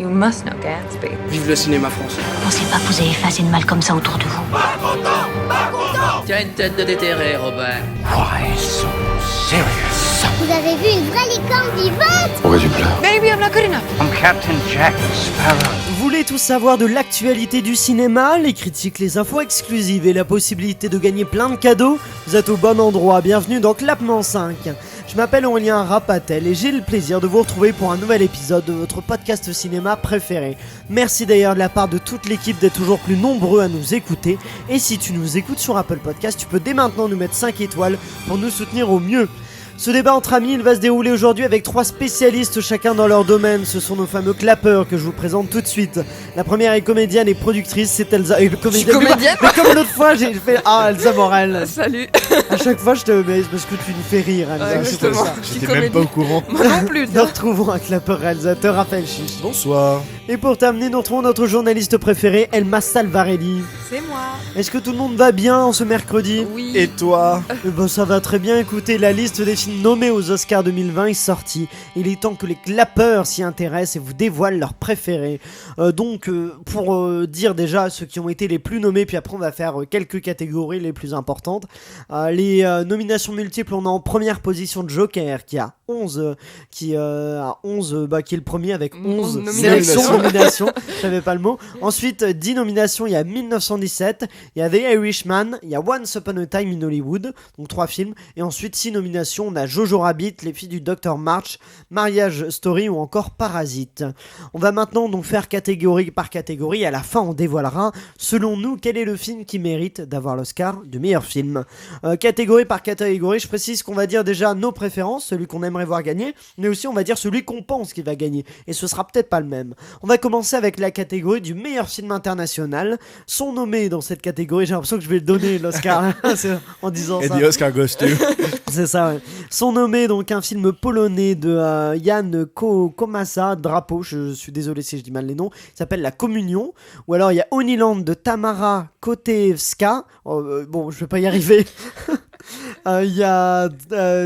You must know Gatsby. Vive le cinéma français. Pensez pas que vous avez fait assez de mal comme ça autour de vous. Tu as une tête de déterré, Robert. Why so serious? Vous avez vu une vraie licorne vivante? Pourquoi tu pleures? Maybe I'm not good enough. I'm Captain Jack Sparrow. Vous voulez tout savoir de l'actualité du cinéma, les critiques, les infos exclusives et la possibilité de gagner plein de cadeaux? Vous êtes au bon endroit, bienvenue dans Clapement 5. Je m'appelle Aurélien Rapatel et j'ai le plaisir de vous retrouver pour un nouvel épisode de votre podcast cinéma préféré. Merci d'ailleurs de la part de toute l'équipe d'être toujours plus nombreux à nous écouter. Et si tu nous écoutes sur Apple Podcast, tu peux dès maintenant nous mettre 5 étoiles pour nous soutenir au mieux. Ce débat entre amis, il va se dérouler aujourd'hui avec 3 spécialistes chacun dans leur domaine. Ce sont nos fameux clapeurs que je vous présente tout de suite. La première est comédienne et productrice, c'est Elsa. Comédienne. Mais comme l'autre fois, j'ai fait Elsa Morel. Salut. À chaque fois, je te mets parce que tu nous fais rire, Elsa. C'est pour ça. J'étais même pas au courant. Moi non plus. Nous retrouvons un clapeur réalisateur, Raphaël Chiche. Bonsoir. Et pour terminer, nous retrouvons notre journaliste préféré, Elma Salvarelli. C'est moi. Est-ce que tout le monde va bien en ce mercredi? Oui. Et toi? Eh ben, ça va très bien. Écoutez, la liste des films nommés aux Oscars 2020 est sortie. Il est temps que les clapeurs s'y intéressent et vous dévoilent leurs préférés. Pour dire déjà ceux qui ont été les plus nommés, puis après on va faire quelques catégories les plus importantes. Les nominations multiples, on a en première position Joker qui a 11, qui est le premier avec 11 nominations. Je savais pas le mot. Ensuite, 10 nominations, il y a 1917, il y a The Irishman, il y a Once Upon a Time in Hollywood, donc 3 films. Et ensuite, 6 nominations, on a Jojo Rabbit, Les filles du Dr March, Marriage Story ou encore Parasite. On va maintenant donc faire catégorie par catégorie. À la fin, on dévoilera, selon nous, quel est le film qui mérite d'avoir l'Oscar du meilleur film. Catégorie par catégorie, je précise qu'on va dire déjà nos préférences, celui qu'on aimerait voir gagner, mais aussi on va dire celui qu'on pense qu'il va gagner. Et ce sera peut-être pas le même. On va commencer avec la catégorie du meilleur film international. Sont nommés dans cette catégorie, j'ai l'impression que je vais le donner l'Oscar en disant Et ça. the Oscar goes to. C'est ça, ouais. Sont nommés donc un film polonais de Jan Komasa, Drapeau, je suis désolé si je dis mal les noms, il s'appelle La Communion, ou alors il y a Oniland de Tamara Kotevska, bon je vais pas y arriver. Il y a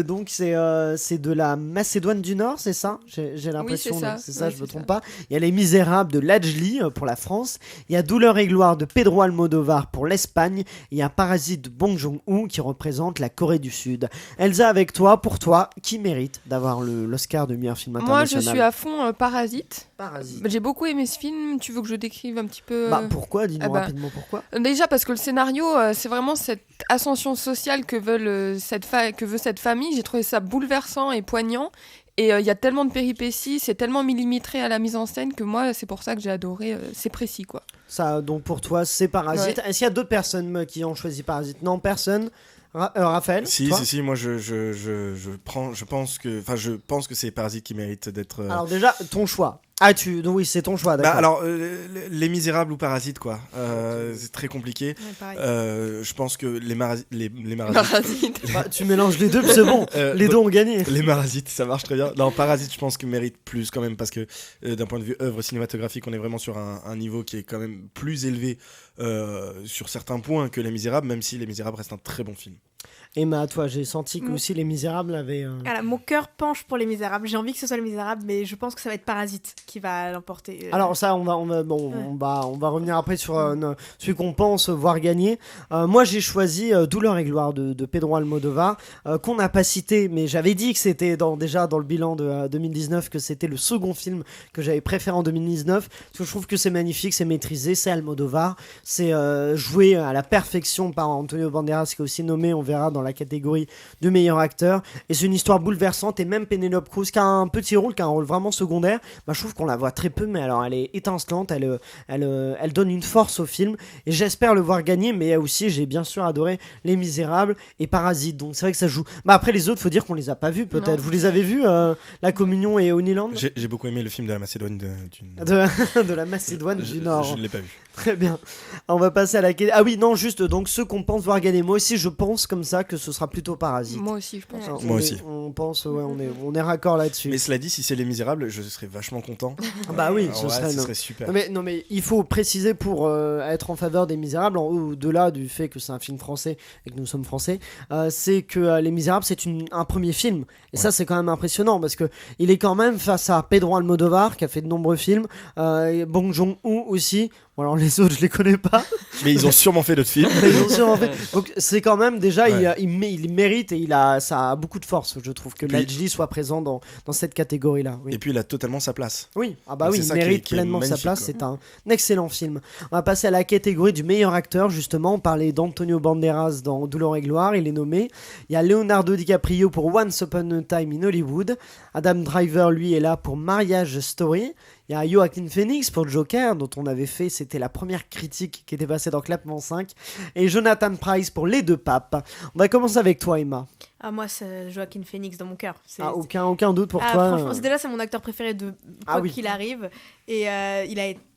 donc c'est de la Macédoine du Nord, c'est ça? J'ai l'impression. Oui, c'est ça, je me trompe pas. Il y a Les Misérables de Lajli pour la France. Il y a Douleur et gloire de Pedro Almodovar pour l'Espagne. Il y a Parasite de Bong Joon-ho qui représente la Corée du Sud. Elsa, avec toi, pour toi, qui mérite d'avoir l'Oscar de meilleur film international? Moi, je suis à fond Parasite. Parasite. J'ai beaucoup aimé ce film. Tu veux que je décrive un petit peu? Pourquoi? Dis-nous rapidement pourquoi. Déjà parce que le scénario, c'est vraiment cette ascension sociale que veut cette famille. J'ai trouvé ça bouleversant et poignant. Et il y a tellement de péripéties, c'est tellement millimétré à la mise en scène que moi, c'est pour ça que j'ai adoré. C'est précis, quoi. Ça, donc pour toi, c'est Parasite. Ouais. Est-ce qu'il y a d'autres personnes qui ont choisi Parasite? Non, personne. Raphaël? Si, moi je pense que c'est Parasite qui mérite d'être. Alors déjà, ton choix. Oui, c'est ton choix, d'accord. Alors, Les Misérables ou Parasite, quoi. C'est très compliqué. Ouais, je pense que les Parasites. Parasite. Tu mélanges les deux, puis c'est bon. Les deux ont gagné. Les Parasites, ça marche très bien. Non, Parasite, je pense qu'il mérite plus quand même, parce que d'un point de vue œuvre cinématographique, on est vraiment sur un niveau qui est quand même plus élevé sur certains points que Les Misérables, même si Les Misérables reste un très bon film. Emma, toi, j'ai senti que aussi Les Misérables avaient... Alors, mon cœur penche pour Les Misérables. J'ai envie que ce soit Les Misérables, mais je pense que ça va être Parasite qui va l'emporter. Alors ça, on va revenir après sur celui qu'on pense voir gagner. Moi, j'ai choisi Douleur et gloire de Pedro Almodovar, qu'on n'a pas cité, mais j'avais dit que c'était déjà dans le bilan de 2019, que c'était le second film que j'avais préféré en 2019, parce que je trouve que c'est magnifique, c'est maîtrisé, c'est Almodovar, c'est joué à la perfection par Antonio Banderas, qui est aussi nommé, on verra, dans la catégorie de meilleur acteur, et c'est une histoire bouleversante. Et même Penelope Cruz, qui a un petit rôle, qui a un rôle vraiment secondaire, je trouve qu'on la voit très peu, mais alors elle est étincelante, elle donne une force au film, et j'espère le voir gagner. Mais aussi, j'ai bien sûr adoré Les Misérables et Parasite, donc c'est vrai que ça joue. Après les autres, faut dire qu'on les a pas vus, peut-être. Non. Vous les avez vus, La Communion et Oniland? J'ai beaucoup aimé le film de la Macédoine de la Macédoine du Nord. Je ne l'ai pas vu. Très bien. On va passer à la... Ah oui, non, juste, donc ceux qu'on pense voir gagner. Moi aussi, je pense comme ça que ce sera plutôt Parasite. Moi aussi, je pense. Enfin, Moi on aussi. On pense, on est raccord là-dessus. Mais cela dit, si c'est Les Misérables, je serais vachement content. Bah oui, En ce vrai, serait super. Non mais il faut préciser pour être en faveur des Misérables, au-delà du fait que c'est un film français et que nous sommes français, c'est que Les Misérables c'est un premier film. Et ça c'est quand même impressionnant parce que il est quand même face à Pedro Almodovar qui a fait de nombreux films, et Bong Joon-ho aussi. Bon, alors les autres je les connais pas. Mais ils ont sûrement fait d'autres films. Mais ils ont sûrement fait. Donc c'est quand même déjà Ouais. il mérite et ça a beaucoup de force, je trouve, que Puis- Ledgely soit présent dans cette catégorie là. Oui. Et puis il a totalement sa place. Oui, ah bah Donc oui, c'est il ça qui est- mérite qui est pleinement sa magnifique, place, quoi. c'est un excellent film. On va passer à la catégorie du meilleur acteur, justement, on parlait d'Antonio Banderas dans Douleur et Gloire, il est nommé. Il y a Leonardo DiCaprio pour Once Upon a Time in Hollywood, Adam Driver, lui, est là pour Marriage Story. Il y a Joaquin Phoenix pour Joker, dont on avait fait, c'était la première critique qui était passée dans Clapement 5, et Jonathan Pryce pour Les Deux Papes. On va commencer avec toi, Emma. Ah, moi, c'est Joaquin Phoenix dans mon cœur. Aucun doute pour toi. Franchement, déjà, c'est mon acteur préféré de quoi oui. qu'il arrive. Et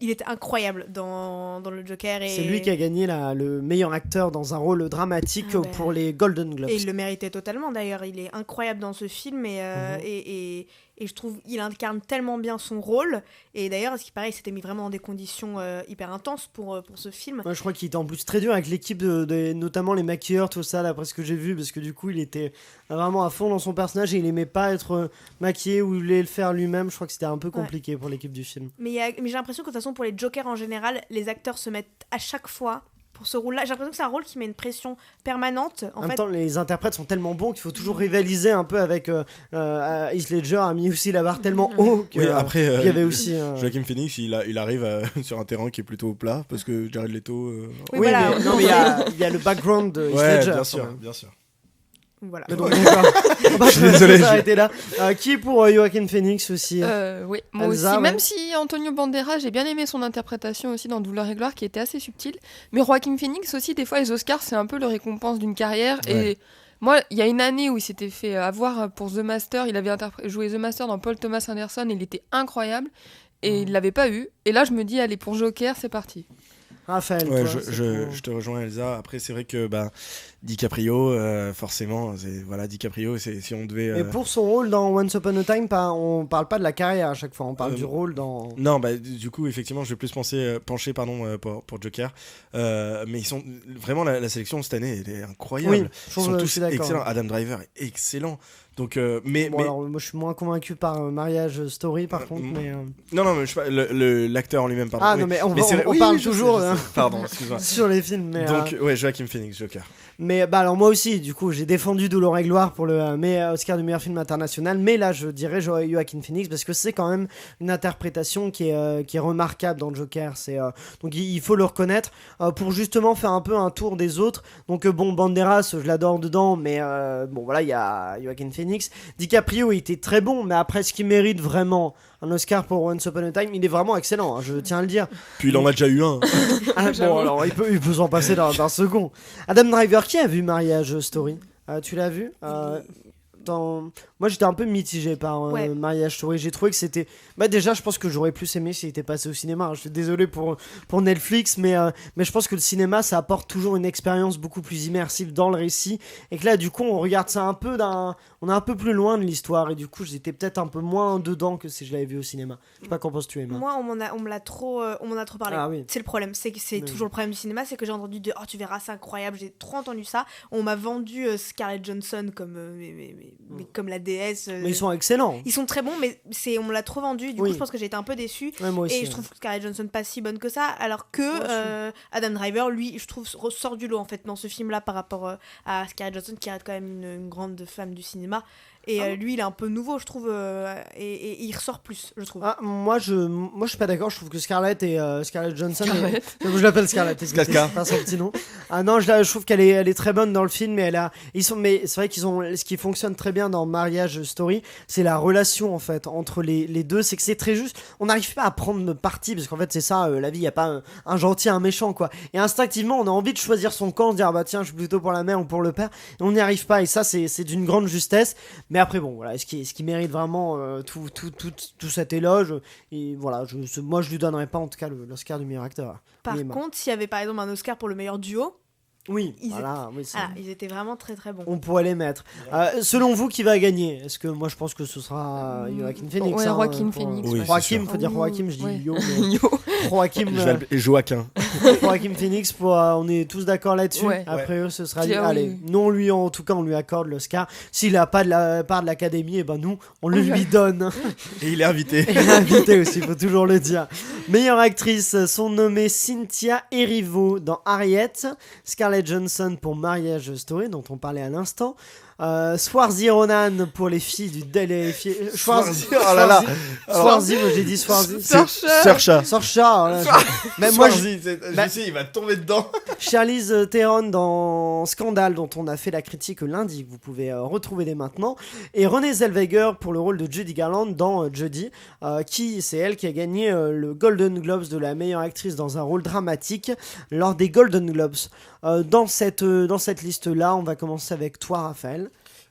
il était incroyable dans le Joker. Et... C'est lui qui a gagné le meilleur acteur dans un rôle dramatique Ah ouais. pour les Golden Globes. Et il le méritait totalement d'ailleurs, il est incroyable dans ce film et je trouve il incarne tellement bien son rôle. Et d'ailleurs, à ce qui paraît, il s'était mis vraiment dans des conditions hyper intenses pour ce film. Moi, je crois qu'il était en plus très dur avec l'équipe, notamment les maquilleurs, tout ça, d'après ce que j'ai vu, parce que du coup, il était vraiment à fond dans son personnage et il aimait pas être maquillé ou il voulait le faire lui-même. Je crois que c'était un peu compliqué pour l'équipe du film. Mais j'ai l'impression que de toute façon, pour les Jokers en général, les acteurs se mettent à chaque fois pour ce rôle-là. J'ai l'impression que c'est un rôle qui met une pression permanente. En même temps, les interprètes sont tellement bons qu'il faut toujours rivaliser un peu avec Heath Ledger, a mis aussi la barre tellement haut qu'il Oui, après, y avait aussi... Joaquin Phoenix, il arrive sur un terrain qui est plutôt plat parce que Jared Leto. Oui, voilà. mais, non, mais il y a le background de Heath Ouais, Ledger. bien quand sûr, même. bien sûr. Voilà. Mais donc, d'accord. On va Je suis désolé, s'arrêter là. Qui est pour Joaquin Phoenix aussi Oui, moi Elsa, aussi. ouais. Même si Antonio Banderas, j'ai bien aimé son interprétation aussi dans Douleur et Gloire, qui était assez subtile. Mais Joaquin Phoenix aussi, des fois, les Oscars, c'est un peu le récompense d'une carrière. Ouais. Et moi, il y a une année où il s'était fait avoir pour The Master. Il avait joué The Master dans Paul Thomas Anderson. Il était incroyable. Et il l'avait pas eu. Et là, je me dis, allez, pour Joker, c'est parti. Raphaël, Ouais, toi, je te rejoins, Elsa. Après, c'est vrai que DiCaprio, forcément, DiCaprio, si on devait. Mais pour son rôle dans Once Upon a Time, on parle pas de la carrière à chaque fois, on parle du rôle dans... Non, du coup, effectivement, je vais plus pencher pour Joker. Mais ils sont vraiment la sélection cette année, elle est incroyable. Oui, Ils sont je tous suis d'accord. excellents. Adam Driver est excellent. Donc, Alors, moi je suis moins convaincu par Marriage Story par contre, mais... Non, mais l'acteur en lui-même, pardon. Ah Oui. non, mais on Oui, parle je sais, toujours je sais. Pardon, excuse-moi. sur les films, mais... Donc, ouais, Joaquin Phoenix, Joker. Mais alors moi aussi, du coup, j'ai défendu Douleur et Gloire pour le Oscar du meilleur film international, mais là je dirais Joaquin Phoenix parce que c'est quand même une interprétation qui est remarquable dans Joker. Donc il faut le reconnaître pour justement faire un peu un tour des autres. Donc Banderas, je l'adore dedans, mais voilà, il y a Joaquin Phoenix. DiCaprio, il était très bon, mais après ce qu'il mérite vraiment un Oscar pour Once Upon a Time, il est vraiment excellent, hein, je tiens à le dire. Puis il en a déjà eu un. Bon, alors il peut s'en passer d'un second. Adam Driver, qui a vu Marriage Story tu l'as vu Moi j'étais un peu mitigé par Ouais. Marriage Story. J'ai trouvé que c'était... déjà je pense que j'aurais plus aimé s'il était passé au cinéma. Je suis désolé pour Netflix, mais je pense que le cinéma ça apporte toujours une expérience beaucoup plus immersive dans le récit. Et que là du coup on regarde ça on est un peu plus loin de l'histoire. Et du coup j'étais peut-être un peu moins dedans que si je l'avais vu au cinéma. Je sais pas qu'en penses-tu, Emma. Moi, on m'en a trop parlé. Ah oui. C'est le problème, c'est que c'est Oui. toujours le problème du cinéma, c'est que j'ai entendu dire, oh tu verras, c'est incroyable, j'ai trop entendu ça. On m'a vendu Scarlett Johansson comme comme la déesse. Mais ils sont excellents. Ils sont très bons, mais on me l'a trop vendu. Du Oui. coup, je pense que j'ai été un peu déçue. Ouais, moi aussi, Et je trouve Scarlett Johansson pas si bonne que ça, alors que Adam Driver, lui, je trouve, ressort du lot en fait dans ce film-là par rapport à Scarlett Johansson, qui reste quand même une grande femme du cinéma. Et lui, il est un peu nouveau, je trouve, et il ressort plus, je trouve. Moi je suis pas d'accord. Je trouve que Scarlett Johansson. Scarlett. Je l'appelle Scarlett. Scarlett. C'est pas son petit nom. Non, je trouve qu'elle est très bonne dans le film, mais mais c'est vrai ce qui fonctionne très bien dans Marriage Story, c'est la relation en fait entre les deux. C'est que c'est très juste. On n'arrive pas à prendre parti parce qu'en fait c'est ça, la vie. Il y a pas un gentil, un méchant quoi. Et instinctivement, on a envie de choisir son camp, de dire tiens, je suis plutôt pour la mère ou pour le père. Et on n'y arrive pas. Et ça, c'est d'une grande justesse. Mais après bon, voilà, est-ce qu'il mérite vraiment tout cet éloge? Et voilà, moi je lui donnerais pas en tout cas l'Oscar du meilleur acteur. Par Mais Emma. contre, s'il y avait par exemple un Oscar pour le meilleur duo, Oui, Ils voilà. Oui, c'est- Voilà, ils étaient vraiment très très bons. On pourrait les mettre. Selon vous, qui va gagner? Est-ce que moi je pense que ce sera Joaquin Phoenix? Ouais, hein, Joaquin pour- Phoenix. Oui, c'est Joaquin, sûr. faut dire Joaquin, je dis Ouais. Yo. Mais Yo. Joaquin, Je vais l'appeler Joaquin. Joaquin Phoenix, on est tous d'accord là-dessus. Ouais. Après eux, ce sera. Qui- ah oui, Allez, oui. non, lui en tout cas, on lui accorde l'Oscar. S'il a pas de la part de l'Académie, et ben nous, on le lui donne. Et il est invité. Et l'invité aussi, faut toujours le dire. Meilleure actrice sont nommées Cynthia Erivo dans Harriet, Scarlett Johansson pour Marriage Story dont on parlait à l'instant, Saoirse Ronan pour les filles du Swarzy, oh là là. Swarzy, moi j'ai dit Swarzy. Saoirse. Saoirse, même moi Je sais, il va tomber dedans. Charlize Theron dans Scandale dont on a fait la critique lundi, que vous pouvez retrouver dès maintenant, et Renée Zellweger pour le rôle de Judy Garland dans Judy, c'est elle qui a gagné le Golden Globes de la meilleure actrice dans un rôle dramatique lors des Golden Globes. Dans cette liste là, on va commencer avec toi, Raphaël.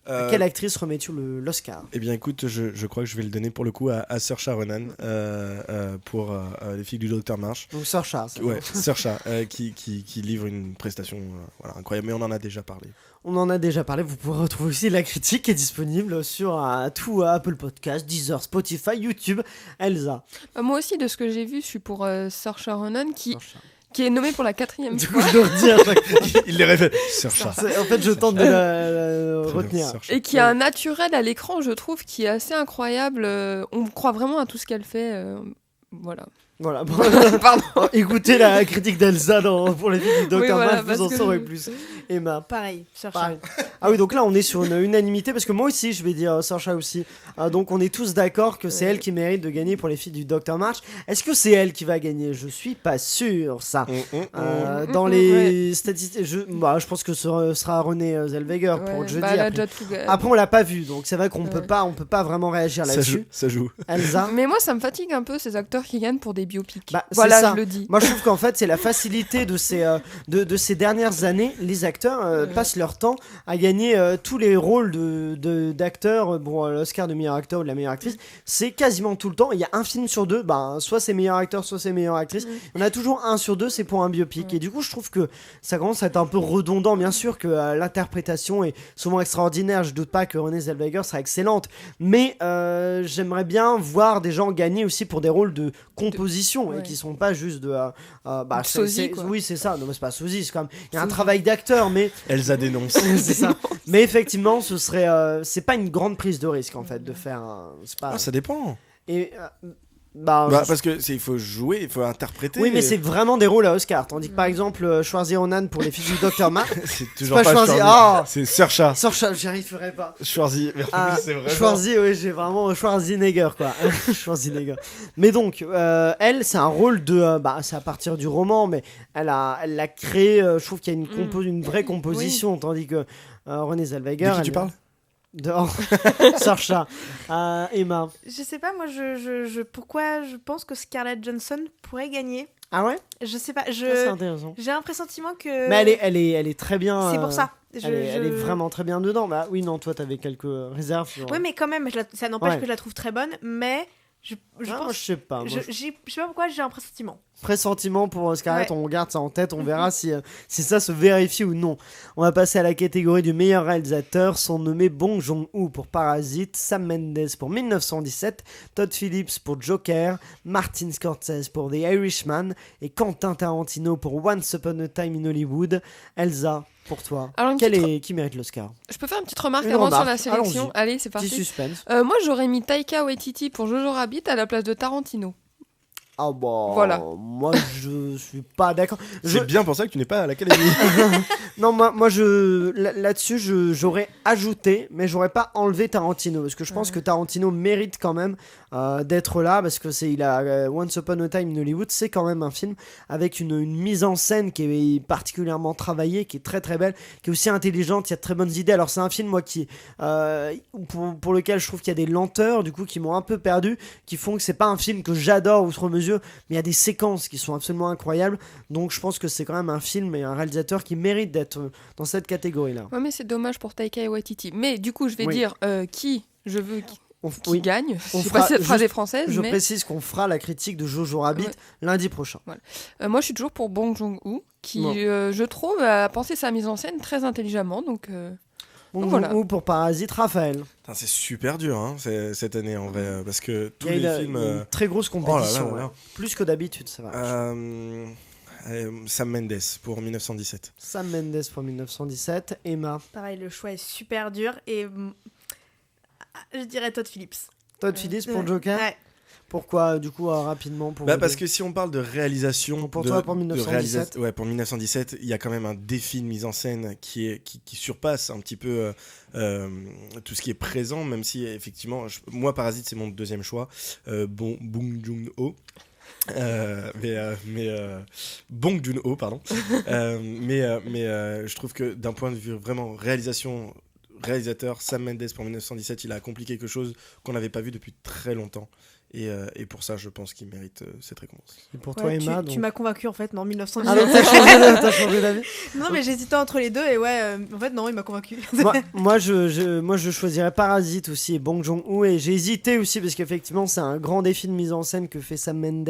À quelle actrice remets-tu l'Oscar? Eh bien écoute, je crois que je vais le donner pour le coup à Saoirse Ronan pour les filles du Docteur March. Donc Saoirse. Ouais, Saoirse qui livre une prestation voilà, incroyable, mais on en a déjà parlé. On en a déjà parlé, vous pouvez retrouver aussi la critique qui est disponible sur tout Apple Podcast, Deezer, Spotify, YouTube, Elsa. Moi aussi, de ce que j'ai vu, je suis pour Saoirse Ronan qui est nommée pour la 4e Du coup, fois. je dois redire. Il les rêvait. Saoirse. En fait, je tente de la retenir. Et qui a un naturel à l'écran, je trouve, qui est assez incroyable. On croit vraiment à tout ce qu'elle fait. Voilà. Voilà. Pardon. Écoutez la critique d'Elsa pour les filles du Dr. Oui, voilà, March, vous en parce que saurez je- plus. Emma. Pareil, Saoirse. Pareil. Ah oui, donc là on est sur une unanimité parce que moi aussi je vais dire Saoirse aussi. Donc on est tous d'accord que c'est elle qui mérite de gagner pour les filles du Dr. March. Est-ce que c'est elle qui va gagner? Je suis pas sûr ça. Dans les statistiques, je pense que ce sera Renée Zellweger pour Ouais, jeudi. bah, elle a après. déjà tout- Après on l'a pas vu, donc c'est vrai qu'on Ouais. peut pas vraiment réagir là-dessus. Ça joue. Elsa. Mais moi, ça me fatigue un peu ces acteurs qui gagnent pour des biopics. Bah, c'est voilà, ça. je le dis. Moi, je trouve qu'en fait, c'est la facilité de ces dernières années. Les acteurs passent leur temps à gagner tous les rôles d'acteurs pour l'Oscar de meilleur acteur ou de la meilleure actrice. C'est quasiment tout le temps. Il y a un film sur deux, soit c'est meilleur acteur, soit c'est meilleure actrice. Il y en a toujours un sur deux, c'est pour un biopic. Et du coup, je trouve que ça commence à être un peu redondant. Bien sûr que l'interprétation est souvent extraordinaire. Je doute pas que Renée Zellweger sera excellente. Mais j'aimerais bien voir des gens gagner aussi pour des rôles de composition et qui sont pas juste de sosie, quoi. oui, c'est ça. Non, mais c'est pas sosie, c'est quand même il y a un travail d'acteur, mais Elsa dénonce. c'est ça. Mais effectivement, ce serait c'est pas une grande prise de risque en fait de faire c'est pas Ça dépend. et Parce que il faut jouer, il faut interpréter. oui, mais c'est vraiment des rôles à Oscar, tandis que par exemple Saoirse Ronan pour les filles du Dr. March, c'est toujours pas pas Schwarzy. Schwarzy. Oh. C'est Saoirse. Saoirse, j'y arriverai pas. Schwarzy. Mais en plus, c'est vraiment. Schwarzy, oui, j'ai vraiment Schwarzenegger quoi. Schwarzenegger. Mais donc, elle, c'est un rôle de, c'est à partir du roman, mais elle l'a créé. Je trouve qu'il y a une vraie composition, tandis que Renée Zellweger. De qui tu parles? Dehors. Saoirse. Emma. Je sais pas, moi, pourquoi je pense que Scarlett Johansson pourrait gagner. Ah ouais? Je sais pas, C'est intéressant. j'ai un pressentiment que... Mais elle est très bien. C'est pour ça. Elle est vraiment très bien dedans. Bah oui, non, toi t'avais quelques réserves. Sur... Oui, mais quand même, ça n'empêche Ouais. que je la trouve très bonne, mais je pense... je sais pas. Moi, Je sais pas pourquoi j'ai un pressentiment. Pressentiment pour Scarlett, Ouais. on garde ça en tête, on verra si ça se vérifie ou non. On va passer à la catégorie du meilleur réalisateur. Sont nommés Bong Joon-ho pour Parasite, Sam Mendes pour 1917, Todd Phillips pour Joker, Martin Scorsese pour The Irishman et Quentin Tarantino pour Once Upon a Time in Hollywood. Elsa, pour toi, Alors, qui mérite l'Oscar? Je peux faire une petite remarque Une avant remarque, sur la sélection. allons-y. Allez, c'est Petit parti. suspense. Moi, j'aurais mis Taika Waititi pour Jojo Rabbit à la place de Tarantino. Ah bah, Voilà. moi je suis pas d'accord. C'est bien pour ça que tu n'es pas à l'Académie. Non, moi là-dessus, j'aurais ajouté, mais j'aurais pas enlevé Tarantino, parce que je pense que Tarantino mérite quand même d'être là, parce que il a Once Upon a Time in Hollywood, c'est quand même un film avec une mise en scène qui est particulièrement travaillée, qui est très très belle, qui est aussi intelligente, il y a de très bonnes idées. Alors c'est un film, moi, qui pour lequel je trouve qu'il y a des lenteurs, du coup, qui m'ont un peu perdu, qui font que c'est pas un film que j'adore outre mesure, mais il y a des séquences qui sont absolument incroyables, donc je pense que c'est quand même un film et un réalisateur qui mérite d'être dans cette catégorie-là. Ouais, mais c'est dommage pour Taika Waititi. Mais du coup, je vais Oui. dire qui je veux qui oui. gagne. On Je sais pas si fera- cette phrase je- est française, Je mais précise qu'on fera la critique de Jojo Rabbit Ouais. lundi prochain. moi je suis toujours pour Bong Joon-ho, qui Bon. je trouve a pensé sa mise en scène très intelligemment. Donc Bon, voilà. Ou pour Parasite, Raphaël. Putain, c'est super dur hein, cette année en vrai, parce que tous Il y a les une, films. une très grosse compétition, oh là là. ouais. Plus que d'habitude, ça va. Sam Mendes pour 1917. Sam Mendes pour 1917, Emma. Pareil, le choix est super dur et je dirais Todd Phillips. Todd Phillips pour Ouais. Joker. Ouais. Pourquoi, du coup, rapidement pour Bah vous parce deux que si on parle de réalisation, Pour de, toi, pour de 1917. ouais, pour 1917, il y a quand même un défi de mise en scène qui surpasse un petit peu tout ce qui est présent, même si effectivement, moi Parasite c'est mon deuxième choix, Bong Joon-ho. Bong Joon-ho, pardon. Je trouve que d'un point de vue vraiment réalisateur, Sam Mendes pour 1917, il a accompli quelque chose qu'on n'avait pas vu depuis très longtemps. Et pour ça, je pense qu'il mérite cette récompense. Et pour toi, Ouais, Emma. tu m'as convaincu en fait, non, 1917. Ah donc t'as changé d'avis. Non, mais j'hésitais entre les deux et ouais, en fait, non, il m'a convaincu. moi, je choisirais Parasite aussi et Bong Joon-ho, et j'ai hésité aussi parce qu'effectivement c'est un grand défi de mise en scène que fait Sam Mendes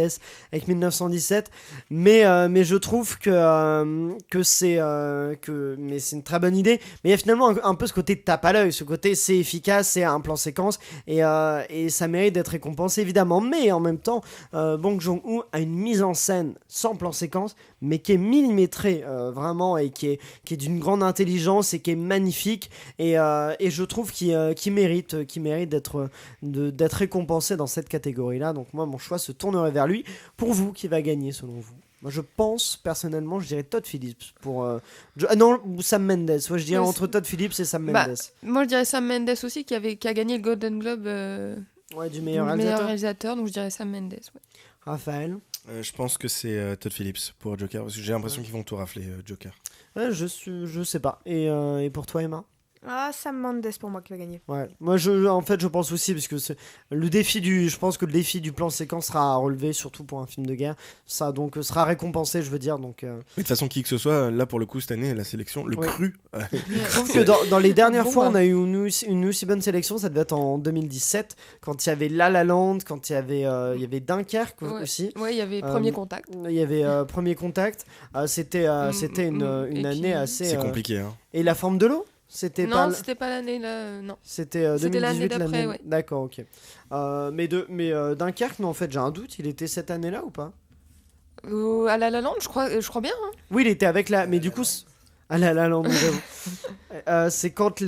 avec 1917, mais je trouve que c'est une très bonne idée, mais il y a finalement un peu ce côté de tape à l'œil, ce côté c'est efficace, c'est un plan séquence et ça mérite d'être récompensé évidemment, mais en même temps Bong Joon-ho a une mise en scène sans plan séquence mais qui est millimétrée vraiment, et qui est d'une grande intelligence et qui est magnifique, et je trouve qu'il mérite d'être récompensé dans cette catégorie là. Donc moi mon choix se tournerait vers lui. Pour vous, qui va gagner selon vous? Moi je pense personnellement, je dirais Todd Phillips pour non, ou Sam Mendes. Moi je dirais Ouais, entre Todd Phillips et Sam Bah, Mendes. moi je dirais Sam Mendes aussi, qui a gagné le Golden Globe Ouais, du du meilleur meilleur réalisateur. réalisateur, donc je dirais Sam Mendes. Ouais. Raphaël. Je pense que c'est Todd Phillips pour Joker, parce que j'ai l'impression qu'ils vont tout rafler, Joker. Ouais, je sais pas. Et pour toi, Emma? Ah, Sam Mendes pour moi qui va gagner. Ouais, moi en fait je pense aussi, parce que je pense que le défi du plan séquence sera à relever, surtout pour un film de guerre. Ça donc sera récompensé, je veux dire. Donc Mais de toute façon, qui que ce soit, là pour le coup, cette année, la sélection, le Ouais. cru. je trouve que dans les dernières Bon, fois, bah. on a eu une aussi bonne sélection. Ça devait être en 2017, quand il y avait La La Land, quand il y avait Dunkerque Ouais. aussi. Ouais, il y avait Euh, Premier Contact. Il y avait Premier Contact. C'était une et année puis- assez. C'est compliqué, hein. Et La Forme de l'eau? C'était pas. Non, c'était pas l'année là, non. C'était C'était 2018, l'année d'après, ouais. D'accord, ok. Mais Dunkerque, non, en fait, j'ai un doute. Il était cette année-là ou pas? À La La Land, je crois bien. Hein. Oui, il était avec la. Mais du coup, ah là là, c'est quand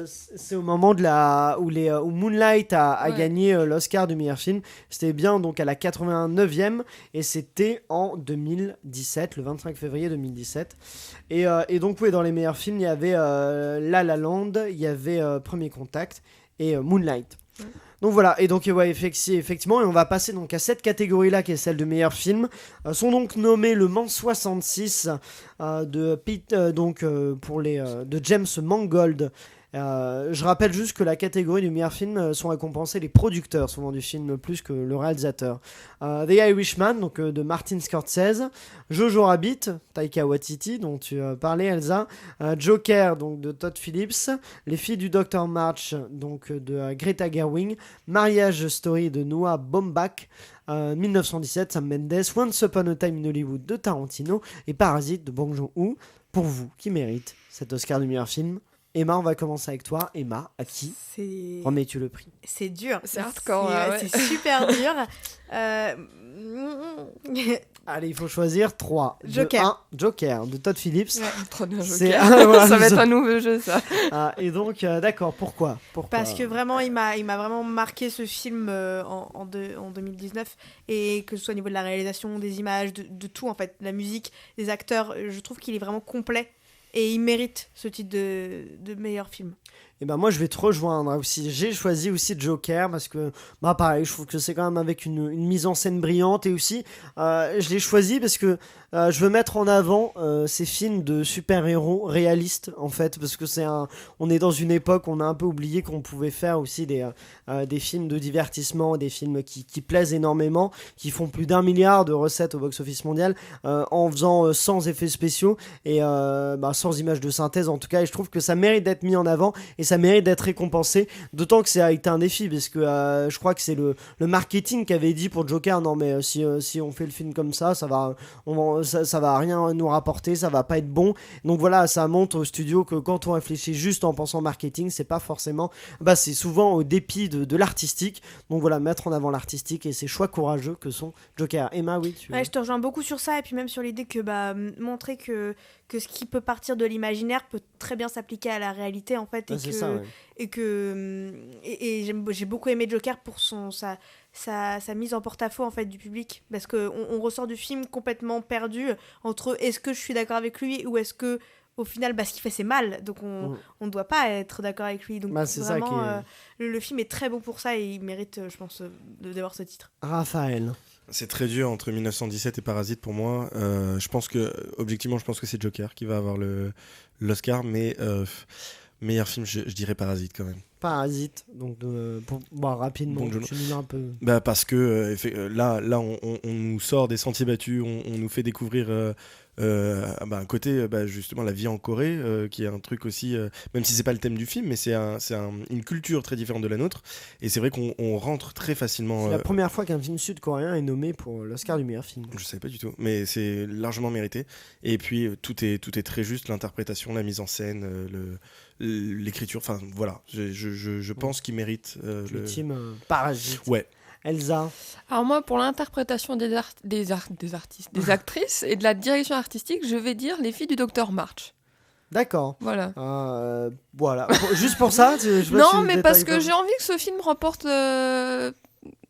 c'est au moment de où Moonlight a Ouais. gagné l'Oscar du meilleur film. C'était bien donc à la 89e, et c'était en 2017, le 25 février 2017. Et donc oui, dans les meilleurs films, il y avait La La Land, il y avait Premier Contact et Moonlight. Ouais. Donc voilà, et donc ouais, effectivement, et on va passer donc à cette catégorie-là qui est celle de meilleurs films. Sont donc nommés Le Mans 66 de Pete, de James Mangold. Je rappelle juste que la catégorie du meilleur film sont récompensés les producteurs souvent du film plus que le réalisateur. The Irishman, donc de Martin Scorsese, Jojo Rabbit, Taika Waititi dont tu parlais, Elsa, Joker donc de Todd Phillips, Les Filles du Dr March donc de Greta Gerwig, Marriage Story de Noah Baumbach, 1917 Sam Mendes, Once Upon a Time in Hollywood de Tarantino, et Parasite de Bong Joon-ho. Pour vous, qui mérite cet Oscar du meilleur film? Emma, on va commencer avec toi. Emma, à qui remets-tu le prix? C'est dur. C'est hardcore, là, ouais. C'est super dur. Allez, il faut choisir 3. Joker. Joker de Todd Phillips. Ouais. Trop bien, C'est- Joker. Ah, voilà, ça va c'est- être un nouveau jeu, ça. Et donc, d'accord, pourquoi Parce que vraiment, il m'a vraiment marqué ce film en 2019, et que ce soit au niveau de la réalisation, des images, de tout en fait, la musique, des acteurs, je trouve qu'il est vraiment complet et il mérite ce titre de meilleur film. Et ben moi je vais te rejoindre aussi. J'ai choisi aussi Joker parce que bah pareil, je trouve que c'est quand même avec une mise en scène brillante, et aussi je l'ai choisi parce que je veux mettre en avant ces films de super-héros réalistes en fait, parce que on est dans une époque où on a un peu oublié qu'on pouvait faire aussi des films de divertissement, des films qui plaisent énormément, qui font plus d'1 milliard de recettes au box-office mondial, en faisant sans effets spéciaux et sans images de synthèse en tout cas, et je trouve que ça mérite d'être mis en avant, et ça mérite d'être récompensé, d'autant que ça a été un défi, parce que je crois que c'est le marketing qui avait dit pour Joker, non mais si on fait le film comme ça, ça va rien nous rapporter, ça va pas être bon. Donc voilà, ça montre au studio que quand on réfléchit juste en pensant marketing, c'est pas forcément, c'est souvent au dépit de l'artistique. Donc voilà, mettre en avant l'artistique et ces choix courageux que sont Joker. Emma, oui, je te rejoins beaucoup sur ça, et puis même sur l'idée que montrer que ce qui peut partir de l'imaginaire peut très bien s'appliquer à la réalité en fait, j'ai beaucoup aimé Joker pour sa mise en porte-à-faux en fait du public, parce que on ressort du film complètement perdu entre est-ce que je suis d'accord avec lui ou est-ce que au final ce qu'il fait c'est mal, donc on ne doit pas être d'accord avec lui, donc c'est vraiment ça le film est très bon pour ça, et il mérite je pense d'avoir ce titre. Raphaël. C'est très dur entre 1917 et Parasite pour moi. Je pense que c'est Joker qui va avoir l'Oscar, mais meilleur film, je dirais Parasite quand même. Parasite, donc rapidement, bon, tu nous un peu. Parce que là on nous sort des sentiers battus, on nous fait découvrir un côté justement la vie en Corée, qui est un truc aussi, même si c'est pas le thème du film, mais c'est une culture très différente de la nôtre, et c'est vrai qu'on rentre très facilement. C'est la première fois qu'un film sud-coréen est nommé pour l'Oscar du meilleur film. Je savais pas du tout, mais c'est largement mérité, et puis tout est très juste, l'interprétation, la mise en scène, l'écriture, enfin voilà, je pense qu'il mérite le team Parasite. Ouais. Elsa. Alors moi, pour l'interprétation des actrices et de la direction artistique, je vais dire Les filles du Dr March. D'accord. Voilà. Voilà. Juste pour ça. Non, mais parce que j'ai envie que ce film remporte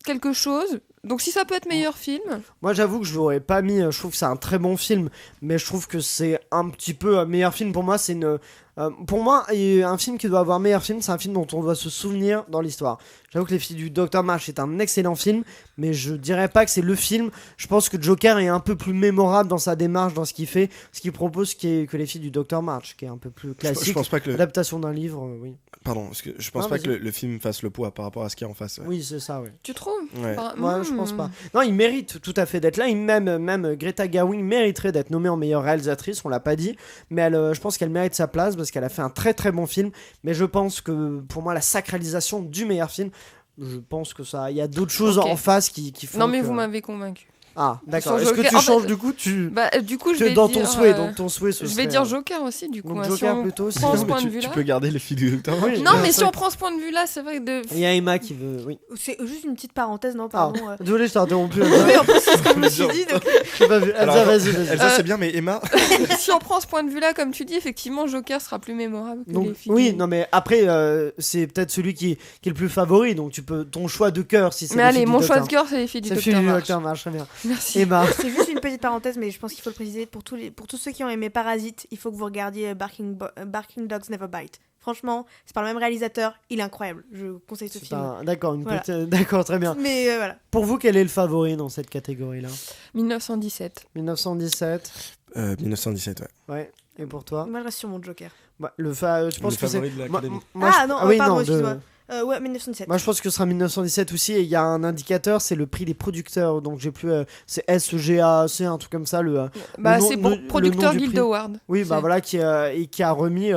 quelque chose. Donc si ça peut être meilleur film. Moi j'avoue que je l'aurais pas mis, je trouve que c'est un très bon film, mais je trouve que c'est un petit peu meilleur film. Pour moi c'est pour moi un film qui doit avoir meilleur film, c'est un film dont on doit se souvenir dans l'histoire. J'avoue que Les filles du Dr March est un excellent film, mais je dirais pas que c'est le film. Je pense que Joker est un peu plus mémorable dans sa démarche, dans ce qu'il fait, ce qu'il propose, que Les filles du Dr March, qui est un peu plus classique. Je pense pas que adaptation d'un livre, oui. Pardon, parce que je pense pas que le film fasse le poids par rapport à ce qu'il y a en face. Ouais. Oui, c'est ça, oui. Tu trouves? Ouais. Je pense pas. Non, il mérite tout à fait d'être là. Même Greta Gerwig mériterait d'être nommée en meilleure réalisatrice, on l'a pas dit, mais je pense qu'elle mérite sa place parce qu'elle a fait un très très bon film. Mais je pense que pour moi, la sacralisation du meilleur film, je pense que il y a d'autres choses en face qui font. Non, mais vous m'avez convaincu. Ah, d'accord. Est-ce que tu changes du coup du coup, je vais dans dire, ton souhait, je vais dire Joker aussi, du coup. Donc Joker plutôt. Prend ce point de vue-là. Tu peux garder les filles du Docteur. Non, mais si on prend ce point de vue-là, c'est vrai que il y a Emma qui veut. Oui. C'est juste une petite parenthèse, non, pardon. Désolé, je t'ai interrompu. Oui, en plus, c'est ce que je me suis dit. J'ai pas vu. Elsa, vas-y. Elsa, c'est bien, mais Emma. Si on prend ce point de vue-là, comme tu dis, effectivement, Joker sera plus mémorable que les filles. Oui, non, mais après, c'est peut-être celui qui est le plus favori, donc tu peux ton choix de cœur si c'est. Mais allez, mon choix de cœur, c'est Les filles du Docteur March. Très bien. Merci. Emma. C'est juste une petite parenthèse, mais je pense qu'il faut le préciser pour tous ceux qui ont aimé Parasite, il faut que vous regardiez Barking Dogs Never Bite. Franchement, c'est par le même réalisateur, il est incroyable. Je conseille ce film. D'accord, d'accord, très bien. Mais voilà. Pour vous, quel est le favori dans cette catégorie-là? 1917. 1917. 1917, ouais. Ouais. Et pour toi? Moi, je reste sur mon Joker. Je pense que c'est. De l'Académie. Pardon, excuse-moi. Ouais, 1917. Moi, je pense que ce sera 1917 aussi. Et il y a un indicateur, c'est le prix des producteurs. Donc, j'ai plus. C'est SGAC, un truc comme ça. C'est pour producteur Guild Award. Oui, voilà, qui a remis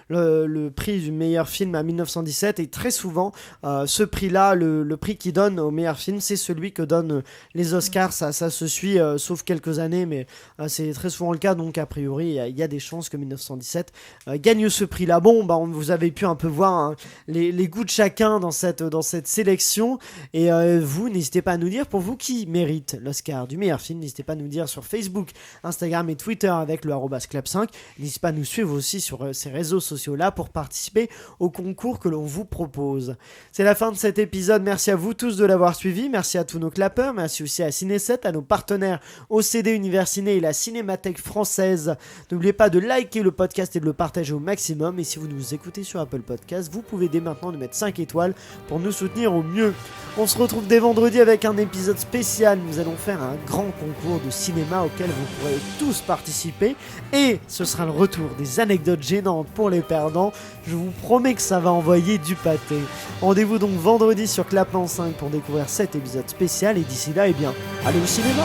le prix du meilleur film à 1917. Et très souvent, ce prix-là, le prix qui donne au meilleur film, c'est celui que donnent les Oscars. Ça se suit, sauf quelques années, mais c'est très souvent le cas. Donc, a priori, il y a des chances que 1917 gagne ce prix-là. Bon, vous avez pu un peu voir les goût de chacun dans cette sélection, et vous n'hésitez pas à nous dire pour vous qui mérite l'Oscar du meilleur film. N'hésitez pas à nous dire sur Facebook, Instagram et Twitter avec le @clap5. N'hésitez pas à nous suivre aussi sur ces réseaux sociaux là pour participer au concours que l'on vous propose. C'est la fin de cet épisode, merci à vous tous de l'avoir suivi, merci à tous nos clappeurs, merci aussi à Ciné7, à nos partenaires OCD Univers Ciné et la Cinémathèque française. N'oubliez pas de liker le podcast et de le partager au maximum, et si vous nous écoutez sur Apple Podcast, vous pouvez dès maintenant nous mettre 5 étoiles pour nous soutenir au mieux. On se retrouve dès vendredi avec un épisode spécial. Nous allons faire un grand concours de cinéma auquel vous pourrez tous participer, et ce sera le retour des anecdotes gênantes pour les perdants. Je vous promets que ça va envoyer du pâté. Rendez-vous donc vendredi sur Clapement 5 pour découvrir cet épisode spécial, et d'ici là, allez au cinéma.